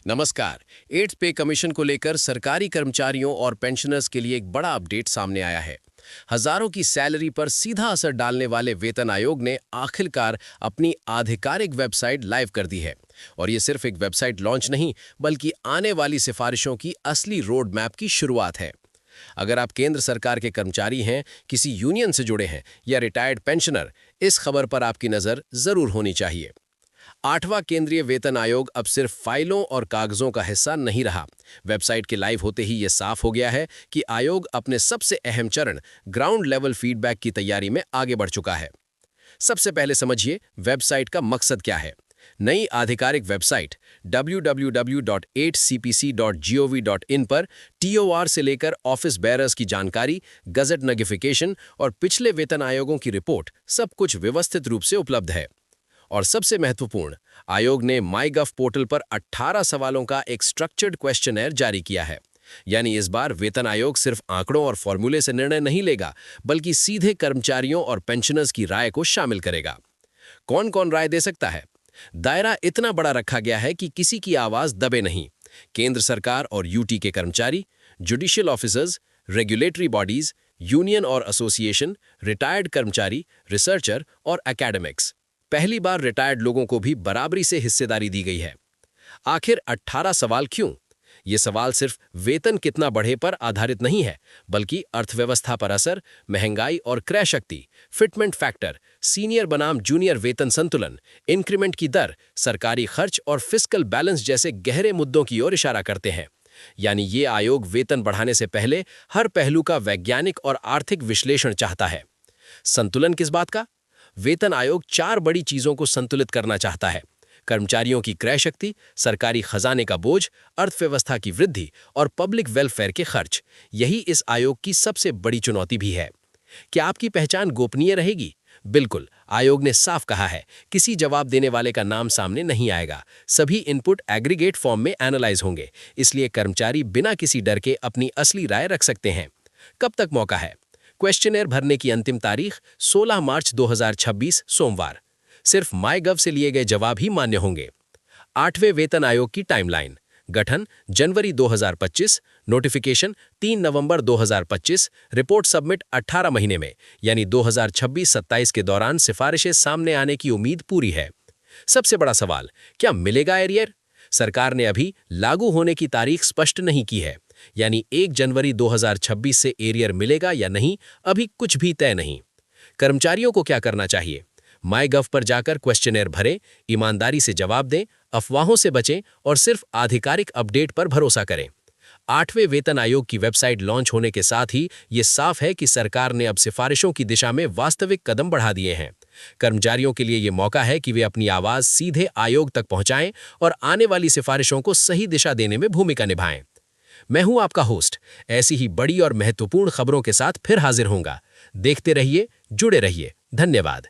नमस्कार। Eighth pay commission को लेकर सरकारी कर्मचारियों और पेंशनर्स के लिए एक बड़ा अपडेट सामने आया है। हजारों की सैलरी पर सीधा असर डालने वाले वेतन आयोग ने आखिरकार अपनी आधिकारिक वेबसाइट लाइव कर दी है। और ये सिर्फ एक वेबसाइट लॉन्च नहीं, बल्कि आने वाली सिफारिशों की असली रोड मैप की शुरुआत है। अगर आप केंद्र सरकार के कर्मचारी हैं, किसी यूनियन से जुड़े हैं या रिटायर्ड पेंशनर, इस खबर पर आपकी नज़र जरूर होनी चाहिए। आठवां केंद्रीय वेतन आयोग अब सिर्फ फाइलों और कागजों का हिस्सा नहीं रहा। वेबसाइट के लाइव होते ही यह साफ हो गया है कि आयोग अपने सबसे अहम चरण ग्राउंड लेवल फीडबैक की तैयारी में आगे बढ़ चुका है। सबसे पहले समझिए वेबसाइट का मकसद क्या है। नई आधिकारिक वेबसाइट www.8cpc.gov.in पर TOR से लेकर ऑफिस बेयरर्स की जानकारी, गजट नोटिफिकेशन और पिछले वेतन आयोगों की रिपोर्ट सब कुछ व्यवस्थित रूप से उपलब्ध है। और सबसे महत्वपूर्ण, आयोग ने माईगव पोर्टल पर 18 सवालों का एक स्ट्रक्चर्ड क्वेश्चनर जारी किया है। यानी इस बार वेतन आयोग सिर्फ आंकड़ों और फॉर्मूले से निर्णय नहीं लेगा, बल्कि सीधे कर्मचारियों और पेंशनर्स की राय को शामिल करेगा। कौन कौन राय दे सकता है? दायरा इतना बड़ा रखा गया है कि किसी की आवाज दबे नहीं। केंद्र सरकार और यूटी के कर्मचारी, judicial officers, regulatory bodies, union और एसोसिएशन, रिटायर्ड कर्मचारी, रिसर्चर और एकेडमिक्स। पहली बार रिटायर्ड लोगों को भी बराबरी से हिस्सेदारी दी गई है। आखिर 18 सवाल क्यों? ये सवाल सिर्फ वेतन कितना बढ़े पर आधारित नहीं है, बल्कि अर्थव्यवस्था पर असर, महंगाई और क्रय शक्ति, फिटमेंट फैक्टर, सीनियर बनाम जूनियर वेतन संतुलन, इंक्रीमेंट की दर, सरकारी खर्च और फिस्कल बैलेंस जैसे गहरे मुद्दों की ओर इशारा करते हैं। यानी ये आयोग वेतन बढ़ाने से पहले हर पहलू का वैज्ञानिक और आर्थिक विश्लेषण चाहता है। संतुलन किस बात का? वेतन आयोग 4 बड़ी चीजों को संतुलित करना चाहता है: कर्मचारियों की क्रय शक्ति, सरकारी खजाने का बोझ, अर्थव्यवस्था की वृद्धि और पब्लिक वेलफेयर के खर्च। यही इस आयोग की सबसे बड़ी चुनौती भी है। क्या आपकी पहचान गोपनीय रहेगी? बिल्कुल, आयोग ने साफ कहा है, किसी जवाब देने वाले का नाम सामने नहीं आएगा। सभी इनपुट एग्रीगेट फॉर्म में एनालाइज होंगे, इसलिए कर्मचारी बिना किसी डर के अपनी असली राय रख सकते हैं। कब तक मौका है? क्वेश्चनर भरने की अंतिम तारीख 16 मार्च 2026 सोमवार। सिर्फ माईगव से लिए गए जवाब ही मान्य होंगे। 8वें वेतन आयोग की टाइमलाइन: गठन जनवरी 2025, नोटिफिकेशन 3 नवंबर 2025, रिपोर्ट सबमिट 18 महीने में, यानी 2026-27 के दौरान सिफारिशें सामने आने की उम्मीद पूरी है। सबसे बड़ा सवाल, क्या मिलेगा एरियर? सरकार ने अभी लागू होने की तारीख स्पष्ट नहीं की है, यानी 1 जनवरी 2026 से एरियर मिलेगा या नहीं, अभी कुछ भी तय नहीं। कर्मचारियों को क्या करना चाहिए? माईगव पर जाकर क्वेश्चनर भरें, ईमानदारी से जवाब दें, अफवाहों से बचें और सिर्फ आधिकारिक अपडेट पर भरोसा करें। 8वें वेतन आयोग की वेबसाइट लॉन्च होने के साथ ही ये साफ है कि सरकार ने अब सिफारिशों की दिशा में वास्तविक कदम बढ़ा दिए हैं। कर्मचारियों के लिए ये मौका है कि वे अपनी आवाज सीधे आयोग तक पहुंचाएं और आने वाली सिफारिशों को सही दिशा देने में भूमिका निभाएं। मैं हूं आपका होस्ट। ऐसी ही बड़ी और महत्वपूर्ण खबरों के साथ फिर हाजिर होऊंगा। देखते रहिए, जुड़े रहिए। धन्यवाद।